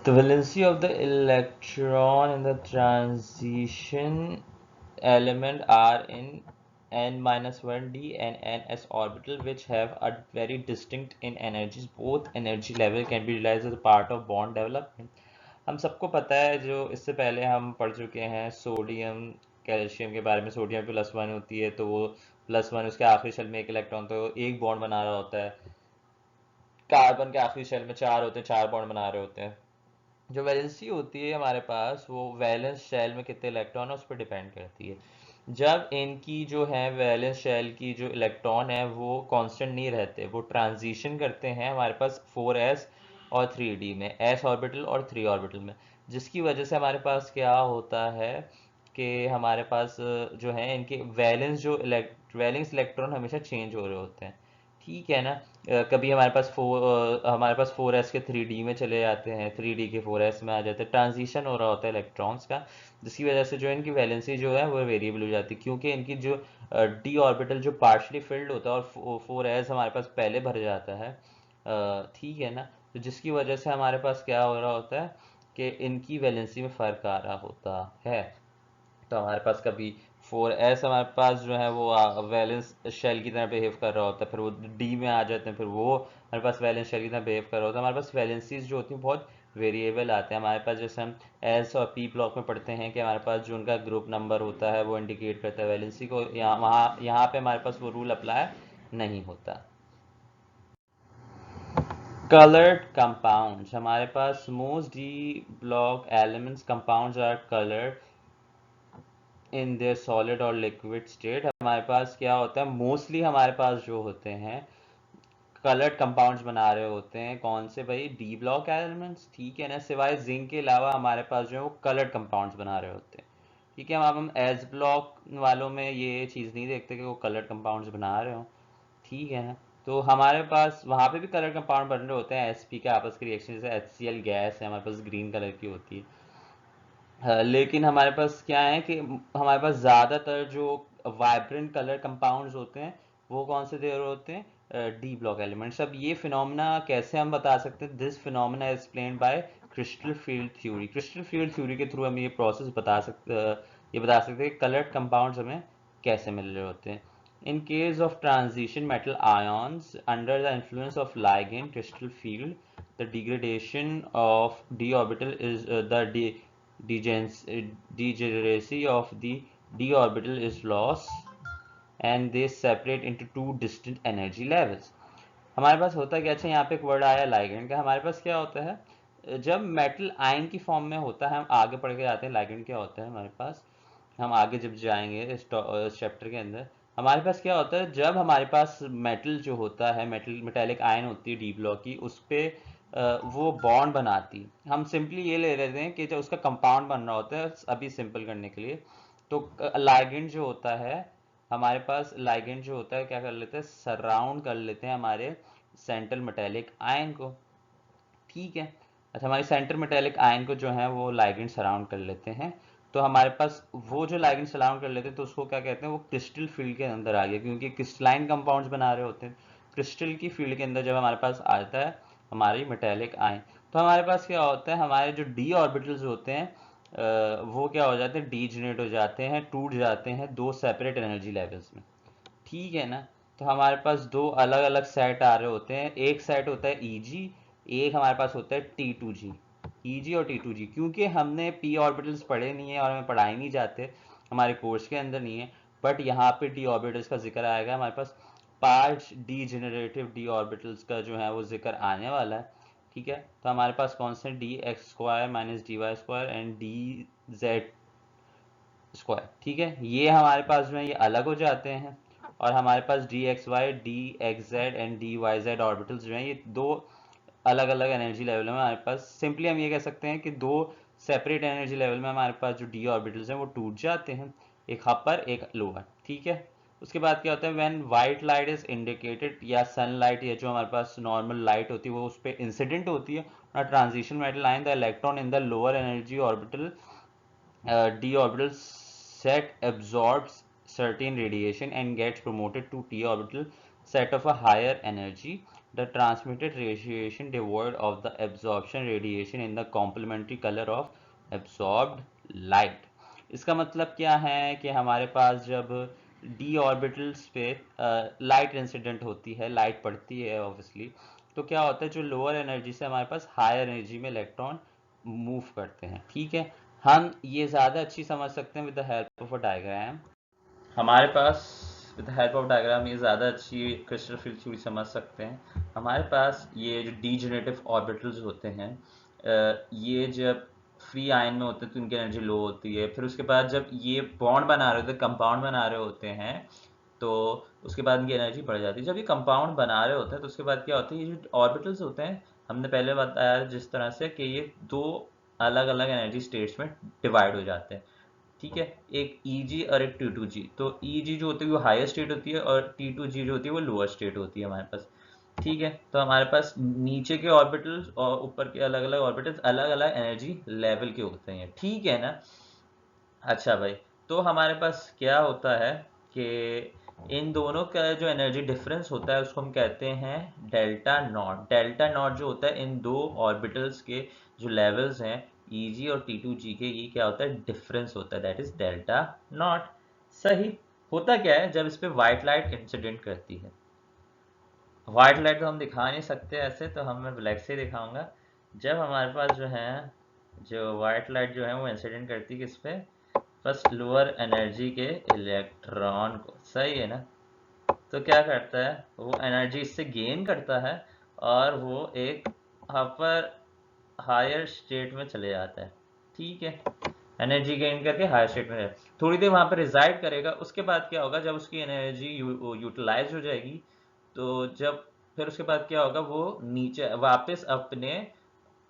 The valency of the electron in the transition element are in n-1d and ns orbital, which have a very distinct in energies. Both energy level can be realized as a part of bond development. हम सबको पता है, जो इससे पहले हम पढ़ चुके हैं सोडियम कैल्शियम के बारे में। सोडियम +1 होती है, तो वो +1 उसके आखिरी शेल में एक इलेक्ट्रॉन तो एक बॉन्ड बना रहा होता है। कार्बन के आखिरी शेल में 4 होते हैं, 4 बॉन्ड बना रहे होते हैं। जो वैलेंसी होती है हमारे पास, वो वैलेंस शेल में कितने इलेक्ट्रॉन है उस पर डिपेंड करती है। जब इनकी जो है वैलेंस शेल की जो इलेक्ट्रॉन है वो कांस्टेंट नहीं रहते, वो ट्रांजिशन करते हैं हमारे पास 4s और 3d में, s ऑर्बिटल और 3 ऑर्बिटल में, जिसकी वजह से हमारे पास क्या होता है कि हमारे पास जो है इनके वैलेंस इलेक्ट्रॉन हमेशा चेंज हो रहे होते हैं। ठीक है ना। कभी हमारे पास 4s के 3d में चले जाते हैं, 3d के 4s में आ जाते हैं, ट्रांजिशन हो रहा होता है इलेक्ट्रॉन्स का, जिसकी वजह से जो इनकी वैलेंसी जो है वो वेरिएबल हो जाती है, क्योंकि इनकी जो डी ऑर्बिटल जो पार्शली फिल्ड होता है और 4s हमारे पास पहले भर जाता है। ठीक है ना। तो जिसकी वजह से हमारे पास क्या हो रहा होता है कि इनकी वैलेंसी में फ़र्क आ रहा होता है। तो हमारे पास कभी 4s हमारे पास जो है वो वैलेंस शेल की तरह बिहेव कर रहा होता है, फिर वो डी में आ जाते हैं, फिर वो हमारे पास वैलेंस शेल की तरह बिहेव कर रहा होता है। हमारे पास वैलेंसीज जो होती हैं बहुत वेरिएबल आते हैं हमारे पास। जैसे हम एस और पी ब्लॉक में पढ़ते हैं कि हमारे पास जो उनका ग्रुप नंबर होता है वो इंडिकेट करता है वैलेंसी को। यहाँ पे हमारे पास वो रूल अप्लाई नहीं होता। Colored compounds, हमारे पास most D block elements compounds are coloured in their solid और लिक्विड स्टेट। हमारे पास क्या होता है, मोस्टली हमारे पास जो होते हैं कलर्ड कंपाउंड्स बना रहे होते हैं। कौन से भाई? D block elements. ठीक है ना। सिवाय जिंक के अलावा हमारे पास जो है वो कलर्ड कंपाउंड्स बना रहे होते हैं। ठीक है। अब हम एस ब्लॉक वालों में ये चीज़ नहीं देखते कि वो कलर्ड कंपाउंड्स बना रहे हो। ठीक है ना। तो हमारे पास वहाँ पे भी कलर कंपाउंड बन रहे होते हैं एसपी के आपस की रिएक्शन, जैसे HCl गैस है हमारे पास ग्रीन कलर की होती है। लेकिन हमारे पास क्या है कि हमारे पास ज़्यादातर जो वाइब्रेंट कलर कंपाउंड्स होते हैं वो कौन से दे रहे होते हैं? D block elements. अब ये फिनोमेना कैसे हम बता सकते हैं? This phenomena is explained bye crystal field theory. Crystal field theory के थ्रू हम ये प्रोसेस बता सकते हैं कलर्ड कंपाउंड्स हमें कैसे मिल रहे होते हैं। In case of transition metal ions under the influence of ligand crystal field, the degradation of d orbital is degeneracy of the d orbital is lost, and they separate into two distinct energy levels. हमारे पास होता क्या? अच्छा, यहाँ पे एक word आया ligand का। हमारे पास क्या होता है जब मेटल आयन की फॉर्म में होता है, हम आगे पढ़ के जाते हैं लाइगेंड क्या होता है हमारे पास। हम आगे जब जाएंगे इस चैप्टर के अंदर, हमारे पास क्या होता है जब हमारे पास मेटल जो होता है, मेटेलिक आयन होती है डी ब्लॉक की, उस पे वो बॉन्ड बनाती। हम सिंपली ये ले लेते हैं कि जब उसका कंपाउंड बन रहा होता है, अभी सिंपल करने के लिए, तो लाइगेंड जो होता है हमारे पास, लाइगेंड जो होता है क्या कर लेते हैं? सराउंड कर लेते हैं हमारे सेंट्रल मेटेलिक आयन को। ठीक है। अच्छा, हमारी सेंटर मेटेलिक आयन को जो है वो लाइगेंड सराउंड कर लेते हैं। तो हमारे पास वो जो लाइगेंड सराउंड कर लेते हैं तो उसको क्या कहते हैं? वो क्रिस्टल फील्ड के अंदर आ गया, क्योंकि क्रिस्टलाइन कंपाउंड्स बना रहे होते हैं। क्रिस्टल की फील्ड के अंदर जब हमारे पास आता है हमारी मेटेलिक आयन, तो हमारे पास क्या होता है? हमारे जो डी ऑर्बिटल्स होते हैं वो क्या हो जाते हैं? डीजनरेट हो जाते हैं, टूट जाते हैं दो सेपरेट एनर्जी लेवल्स में। ठीक है ना। तो हमारे पास दो अलग अलग सेट आ रहे होते हैं। एक सेट होता है Eg, एक हमारे पास होता है T2G। Eg और T2G, क्योंकि हमने p ऑर्बिटल्स पढ़े नहीं है और हमें पढ़ाए नहीं जाते, हमारे कोर्स के अंदर नहीं है, बट यहाँ पे d ऑर्बिटल्स का जिक्र आएगा। हमारे पास 5 डीजेनरेटिव d ऑर्बिटल्स का जो है वो जिक्र आने वाला है। ठीक है। तो हमारे पास कौन से? dx² - dy² and dz square. ठीक है। ये हमारे पास जो है ये अलग हो जाते हैं, और हमारे पास dxy, dxz and dyz orbitals जो हैं ये दो अलग अलग एनर्जी लेवल में हमारे पास। सिंपली हम ये कह सकते हैं कि दो सेपरेट एनर्जी लेवल में हमारे पास जो डी ऑर्बिटल्स हैं वो टूट जाते हैं, एक अपर एक लोअर। ठीक है। उसके बाद क्या होता है? When white light is indicated, या सनलाइट, या जो हमारे पास नॉर्मल लाइट होती है वो उस पर इंसिडेंट होती है, और transition metal ion the electron in the lower energy orbital d orbital set absorbs certain radiation and gets promoted to p orbital set of a higher energy. the transmitted radiation devoid of the absorption radiation in the complementary color of absorbed light। इसका मतलब क्या है कि हमारे पास जब d orbitals पे light incident होती है, लाइट पड़ती है ऑब्वियसली, तो क्या होता है, जो लोअर एनर्जी से हमारे पास हायर एनर्जी में इलेक्ट्रॉन मूव करते हैं। ठीक है, हम ये ज़्यादा अच्छी समझ सकते हैं with the help of a diagram. हमारे पास with the help of diagram ये ज़्यादा अच्छी क्रिस्टल फील्ड थ्योरी समझ सकते हैं। हमारे पास ये जो डीजेनरेटिव ऑर्बिटल्स होते हैं, ये जब फ्री आयन में होते हैं तो इनकी एनर्जी लो होती है। फिर उसके बाद जब ये बॉन्ड बना रहे होते हैं, कंपाउंड बना रहे होते हैं, तो उसके बाद इनकी एनर्जी बढ़ जाती है। जब ये कंपाउंड बना रहे होते हैं तो उसके बाद क्या होता है, ये जो ऑर्बिटल्स होते हैं, हमने पहले बताया जिस तरह से कि ये दो अलग अलग एनर्जी स्टेट्स में डिवाइड हो जाते हैं। ठीक है, एक Eg और एक T2G। तो Eg जो होती है वो हायर स्टेट होती है और T2G जो होती है वो लोअर स्टेट होती है हमारे पास। ठीक है, तो हमारे पास नीचे के ऑर्बिटल्स और ऊपर के अलग अलग ऑर्बिटल्स अलग अलग एनर्जी लेवल के होते हैं। ठीक है ना। अच्छा भाई, तो हमारे पास क्या होता है कि इन दोनों का जो एनर्जी डिफरेंस होता है उसको हम कहते हैं डेल्टा नॉट। डेल्टा नॉट जो होता है इन दो ऑर्बिटल्स के जो लेवल्स हैं Eg और T2G के, ये क्या होता है, डिफरेंस होता है, दैट इज डेल्टा नॉट। सही। होता क्या है जब इस पे व्हाइट लाइट इंसिडेंट करती है, व्हाइट लाइट तो हम दिखा नहीं सकते ऐसे, तो मैं ब्लैक से दिखाऊंगा। जब हमारे पास जो है, जो व्हाइट लाइट जो है वो इंसिडेंट करती है किस पे, बस लोअर एनर्जी के इलेक्ट्रॉन को। सही है ना। तो क्या करता है, वो एनर्जी इससे गेन करता है और वो एक अपर हायर स्टेट में चले जाता है। ठीक है, एनर्जी गेन करके हायर स्टेट में थोड़ी देर वहां पर रिजाइड करेगा। उसके बाद क्या होगा, जब उसकी एनर्जी यूटिलाइज हो जाएगी, तो जब फिर उसके बाद क्या होगा, वो नीचे वापस अपने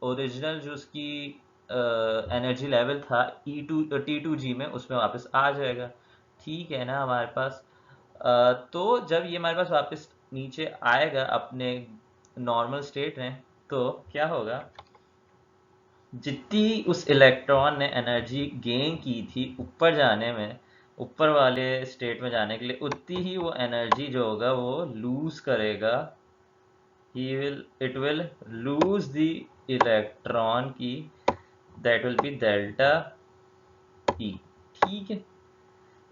ओरिजिनल जो उसकी एनर्जी लेवल था T2G में, उसमें वापस आ जाएगा। ठीक है ना हमारे पास। तो जब ये हमारे पास वापस नीचे आएगा अपने नॉर्मल स्टेट में, तो क्या होगा, जितनी उस इलेक्ट्रॉन ने एनर्जी गेन की थी ऊपर जाने में, ऊपर वाले स्टेट में जाने के लिए, उतनी ही वो एनर्जी जो होगा वो लूज करेगा। it will lose the electron की, that will be delta E। ठीक है।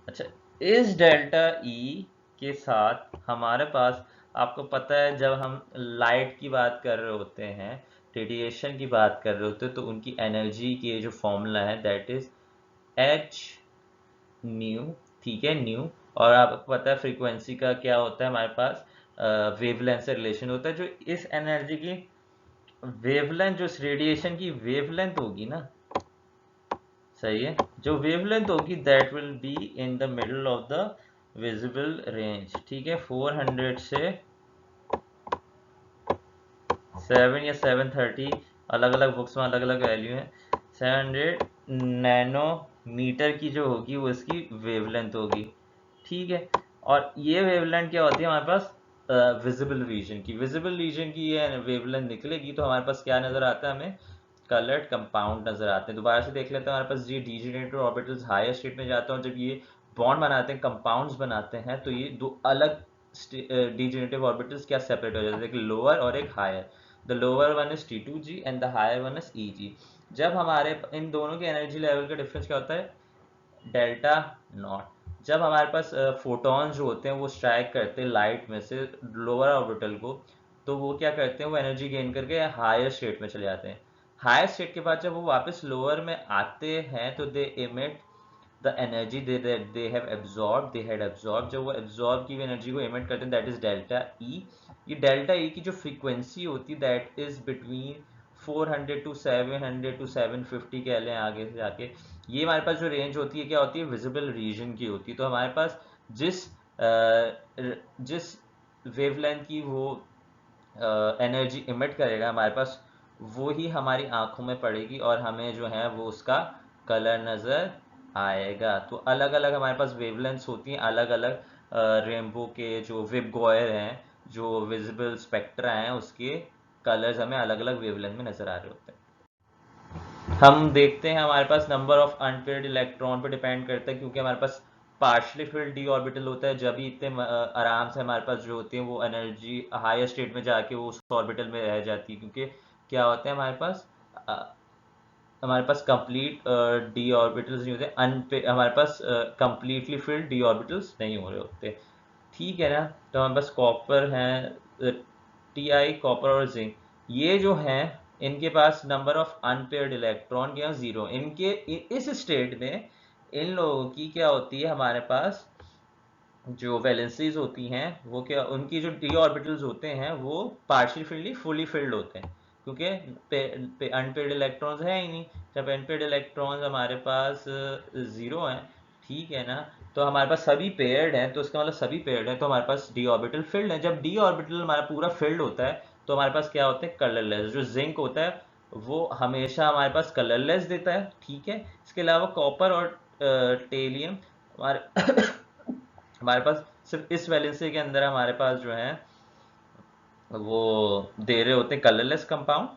अच्छा, इस डेल्टा E के साथ हमारे पास, आपको पता है जब हम लाइट की बात कर रहे होते हैं, रेडिएशन की बात कर रहे होते हैं, तो उनकी एनर्जी के जो फॉर्मूला है दैट इज H न्यू। ठीक है, न्यू। और आपको पता है फ्रीक्वेंसी का क्या होता है हमारे पास, वेवलेंथ से रिलेशन होता है। जो इस एनर्जी की वेवलेंथ, जो इस रेडिएशन की वेवलेंथ होगी ना, सही है, जो वेवलेंथ होगी that will be in the middle of the visible range. ठीक है, 400 से 7 या 730, अलग अलग बुक्स में अलग अलग वैल्यू है। 700 नैनोमीटर की जो होगी वो इसकी वेवलेंथ होगी। ठीक है, और ये वेवलेंथ क्या होती है हमारे पास, विजिबल रीजन की। विजिबल रीजन की ये वेवलेंथ निकलेगी तो हमारे पास क्या नजर आता है, हमें कलर्ड कंपाउंड नजर आते हैं। दोबारा से देख लेते हैं, हमारे पास ये डीजेनरेटेड ऑर्बिटल्स हायर स्टेट में जाते हैं और जब ये बॉन्ड बनाते हैं, कंपाउंड्स बनाते हैं, तो ये दो अलग डीजेनरेटिव ऑर्बिटल्स क्या सेपरेट हो जाते हैं, एक लोअर और एक higher. The lower one is T2G and the higher one is Eg। जब हमारे इन दोनों के एनर्जी लेवल का डिफरेंस क्या होता है, डेल्टा नॉट। जब हमारे पास फोटॉन जो होते हैं वो स्ट्राइक करते हैं लाइट में से लोअर ऑर्बिटल को, तो वो क्या करते हैं, वो एनर्जी गेन करके हायर स्टेट में चले जाते हैं। हायर स्टेट के बाद जब वो वापस लोअर में आते हैं तो they emit the energy they have absorb, they had absorb. जब वो एब्जॉर्ब की एनर्जी को इमिट करते हैं दैट इज डेल्टा ई। ये डेल्टा ई की जो फ्रीक्वेंसी होती है that is between 400 to 700 to 750 कह लें आगे से जाके। ये हमारे पास जो रेंज होती है क्या होती है, विजिबल रीजन की होती है। तो हमारे पास जिस वेवलेंथ की वो एनर्जी इमिट करेगा हमारे पास, वो ही हमारी आंखों में पड़ेगी और हमें जो है वो उसका कलर नजर आएगा। तो अलग अलग हमारे पास वेवलेंथ्स होती हैं, अलग अलग रेनबो के जो वेवगाइड हैं, जो विजिबल स्पेक्ट्रा हैं, उसके कलर्स हमें अलग अलग वेवलेंथ में नजर आ रहे होते हैं। हम देखते हैं हमारे पास नंबर ऑफ अनपेयर्ड इलेक्ट्रॉन पे डिपेंड करता है, क्योंकि हमारे पास पार्शली फिल्ड डी ऑर्बिटल होता है जब भी इतने आराम से हमारे पास जो होती है वो एनर्जी हायर स्टेट में जाके वो उस ऑर्बिटल में रह जाती है, क्योंकि क्या होता है हमारे पास कंप्लीट डी ऑर्बिटल्स नहीं होते, हमारे पास कंप्लीटली फिल्ड डी ऑर्बिटल्स नहीं हो रहे होते। ठीक है ना। तो हमारे पास कॉपर है, टी आई कॉपर और जिंक, ये जो हैं इनके पास नंबर ऑफ अनपेयर्ड इलेक्ट्रॉन क्या जीरो, इनके इस स्टेट में इन लोगों की क्या होती है, हमारे पास जो वैलेंसीज होती हैं वो क्या, उनकी जो डी ऑर्बिटल्स होते हैं वो पार्शियल फिल्ड फुली फिल्ड होते हैं, क्योंकि अनपेयर्ड इलेक्ट्रॉन्स है ही नहीं। जब अनपेयर्ड इलेक्ट्रॉन्स हमारे पास जीरो हैं, ठीक है ना, तो हमारे पास सभी पेयर्ड हैं, तो इसका मतलब सभी पेयर्ड हैं तो हमारे पास डी ऑर्बिटल फिल्ड है। जब डी ऑर्बिटल हमारा पूरा फिल्ड होता है तो हमारे पास क्या होते हैं, कलरलेस। जो जिंक होता है वो हमेशा हमारे पास कलरलेस देता है, ठीक है। इसके अलावा कॉपर और टेलियम हमारे हमारे पास सिर्फ इस वैलेंसी के अंदर हमारे पास जो है वो दे रहे होते हैं कलरलेस कंपाउंड,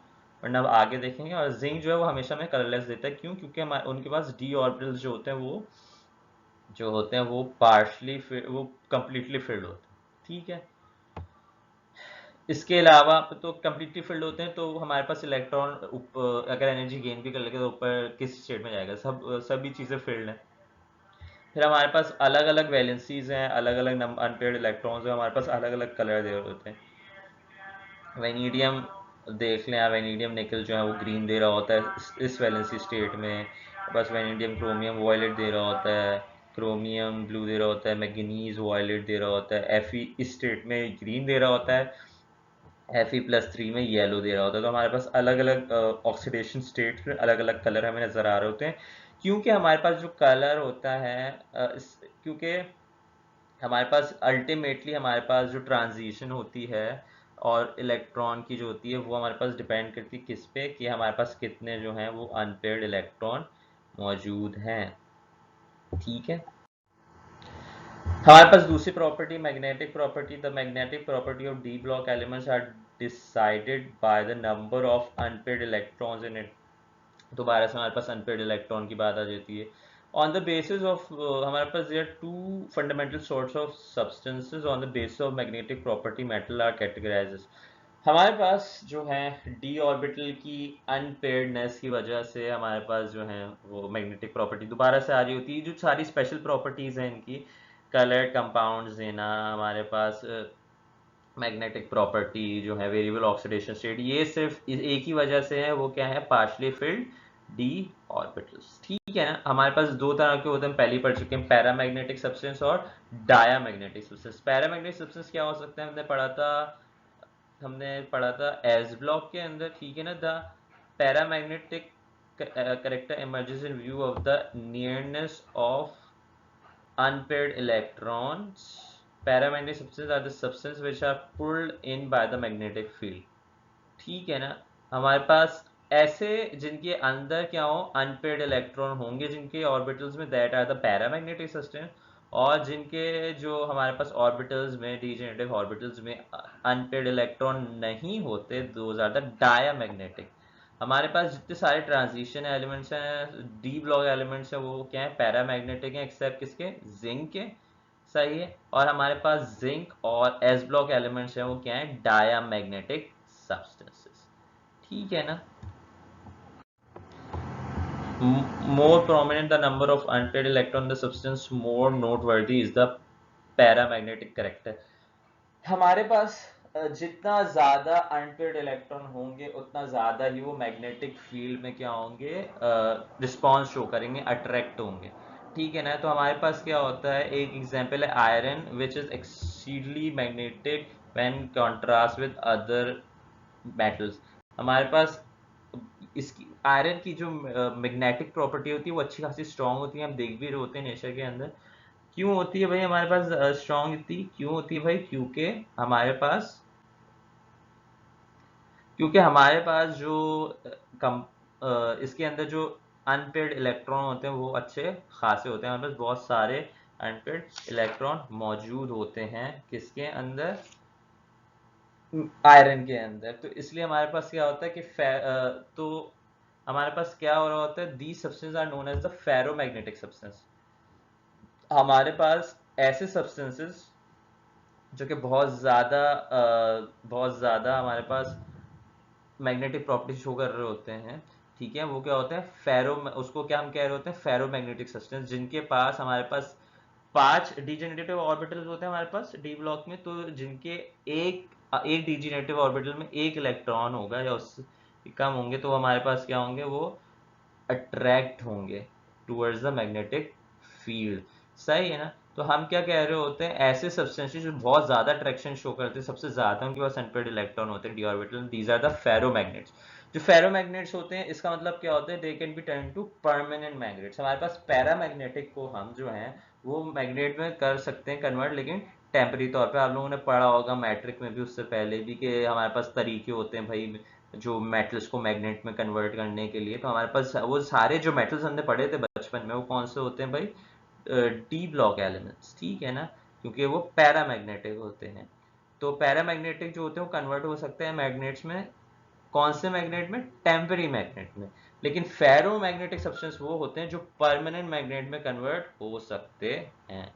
वरना अब आगे देखेंगे। और जिंक जो है वो हमेशा में कलरलेस देता है, क्यों? क्योंकि हमारे उनके पास डी ऑर्बिटल्स जो होते हैं वो पार्शली वो कंप्लीटली फिल्ड होते हैं, ठीक है। इसके अलावा तो कंप्लीटली फिल्ड होते हैं तो हमारे पास इलेक्ट्रॉन अगर एनर्जी गेन भी कर लेगा तो ऊपर किस स्टेट में जाएगा, सभी चीज़ें फिल्ड हैं। फिर हमारे पास अलग अलग वैलेंसीज हैं, अलग अलग अनपेयर्ड इलेक्ट्रॉन्स हैं, हमारे पास अलग अलग कलर दे रहे होते हैं। वेनीडियम देख लें, वेनीडियम निकल जो है वो ग्रीन दे रहा होता है इस वैलेंसी स्टेट में। बस वेनीडियम क्रोमियम वायलेट दे रहा होता है, क्रोमियम ब्लू दे रहा होता है, मैग्नीज वायलेट दे रहा होता है, एफई इस स्टेट में ग्रीन दे रहा होता है, Fe+3 में येलो दे रहा होता है। तो हमारे पास अलग अलग ऑक्सीडेशन स्टेट में अलग अलग कलर हमें नज़र आ रहे होते हैं, क्योंकि हमारे पास जो कलर होता है क्योंकि हमारे पास अल्टीमेटली हमारे पास जो ट्रांजिशन होती है और इलेक्ट्रॉन की जो होती है वो हमारे पास डिपेंड करती है किस पे, कि हमारे पास कितने जो हैं वो अनपेयर्ड इलेक्ट्रॉन मौजूद हैं, ठीक है। हमारे पास दूसरी property magnetic property, the magnetic property of d block elements are decided by the number of unpaired electrons in it. दोबारा से हमारे पास अनपेयर्ड इलेक्ट्रॉन की बात आ जाती है। ऑन द बेसिस ऑफ हमारे पास there two fundamental source of substances on the basis of magnetic property metal are categorised. हमारे पास जो है डी ऑर्बिटल की अनपेयर्डनेस की वजह से हमारे पास जो है वो मैग्नेटिक प्रॉपर्टी दोबारा से आ रही होती है। जो सारी स्पेशल प्रॉपर्टीज हैं इनकी, कलर्ड कंपाउंड्स देना, हमारे पास मैग्नेटिक प्रॉपर्टी जो है, वेरिएबल ऑक्सीडेशन स्टेट, ये सिर्फ एक ही वजह से है, वो क्या है, पार्शली फिल्ड डी ऑर्बिटल्स, ठीक है ना। हमारे पास दो तरह के होते हैं, पहले पढ़ चुके हैं, पैरामैग्नेटिक सब्सटेंस और डायामैग्नेटिक सब्सटेंस। पैरामैग्नेटिक सब्सटेंस क्या हो सकता है, हमने पढ़ा था एस ब्लॉक के अंदर, ठीक है ना। The paramagnetic character emerges in view of the nearness of unpaired electrons. Paramagnetic substances are the substances which are pulled in by the magnetic field, ठीक है ना। हमारे पास ऐसे जिनके अंदर क्या हो, अनपेयर्ड इलेक्ट्रॉन होंगे जिनके ऑर्बिटल्स में, that are the paramagnetic substance. और जिनके जो हमारे पास ऑर्बिटल्स में, डीजेनेरेटिव ऑर्बिटल्स में अनपेयर्ड इलेक्ट्रॉन नहीं होते, दोज आर द डायामैग्नेटिक। हमारे पास जितने सारे ट्रांजिशन एलिमेंट्स हैं, डी ब्लॉक एलिमेंट्स हैं, वो क्या है, पैरामैग्नेटिक हैं, एक्सेप्ट किसके, जिंक के, सही है। और हमारे पास जिंक और एस ब्लॉक एलिमेंट्स हैं, वो क्या है, डायामैग्नेटिक सब्सटेंसेस, ठीक है ना। More prominent the number of unpaired electron in the substance, more noteworthy is the paramagnetic character। हमारे पास जितना ज्यादा अनपेयर्ड इलेक्ट्रॉन होंगे उतना ज्यादा ही वो मैग्नेटिक फील्ड में क्या होंगे, रिस्पॉन्स शो करेंगे, अट्रैक्ट होंगे, ठीक है ना। तो हमारे पास क्या होता है, एक एग्जांपल है iron which is exceedingly magnetic when contrast with other metals. हमारे पास इसकी आयरन की जो मैग्नेटिक प्रॉपर्टी होती है वो अच्छी खासी स्ट्रांग होती है, हम देख भी रहे होते हैं नेचर के अंदर। क्यों होती है भाई हमारे पास स्ट्रांग इतनी क्यों होती है भाई, क्योंकि हमारे पास जो कम इसके अंदर जो अनपेयर्ड इलेक्ट्रॉन होते हैं वो अच्छे खासे होते हैं, हमारे पास बहुत सारे अनपेयर्ड इलेक्ट्रॉन मौजूद होते हैं, किसके अंदर, आयरन के अंदर। तो इसलिए हमारे पास क्या होता है कि तो हमारे पास क्या हो रहा होता है, the substance are known as the ferromagnetic substance. हमारे पास ऐसे सब्सटेंसेस जो कि बहुत ज़्यादा हमारे पास मैग्नेटिक प्रॉपर्टी शो कर रहे होते हैं, ठीक है, वो क्या होते हैं फेरो, उसको क्या हम कह रहे होते हैं फेरोमैग्नेटिक सब्सटेंस, जिनके पास हमारे पास 5 डिजेनरेटिव ऑर्बिटल्स होते हैं हमारे पास डी ब्लॉक में, तो जिनके एक डिजेनरेटिव ऑर्बिटल में एक इलेक्ट्रॉन होगा या उससे कम होंगे, तो हमारे पास क्या होंगे, वो अट्रैक्ट होंगे टूवर्ड्स द मैग्नेटिक फील्ड। सही है ना। तो हम क्या कह रहे होते हैं, ऐसे सब्सटेंसेस जो बहुत ज्यादा अट्रैक्शन शो करते हैं, सबसे ज्यादा उनके पास अनपेयर्ड इलेक्ट्रॉन होते हैं D orbital, these are the ferromagnets. जो फेरोमैग्नेट्स होते हैं, इसका मतलब क्या होता है, they can be turn to permanent magnets. हमारे पास पैरामैग्नेटिक को हम जो है वो मैग्नेट में कर सकते हैं कन्वर्ट, लेकिन टेम्पररी तौर पे। आप लोगों ने पढ़ा होगा मैट्रिक में भी, उससे पहले भी, कि हमारे पास तरीके होते हैं भाई जो मेटल्स को मैग्नेट में कन्वर्ट करने के लिए। तो हमारे पास वो सारे जो मेटल्स हमने पढ़े थे बचपन में, वो कौन से होते हैं भाई, डी ब्लॉक एलिमेंट्स, ठीक है ना, क्योंकि वो पैरामैग्नेटिक होते हैं। तो पैरामैग्नेटिक जो होते हैं वो कन्वर्ट हो सकते हैं मैग्नेट्स में, कौन से मैग्नेट में, टेम्पररी मैग्नेट में। लेकिन फेरोमैग्नेटिक सब्सटेंस वो होते हैं जो परमानेंट मैग्नेट में कन्वर्ट हो सकते हैं।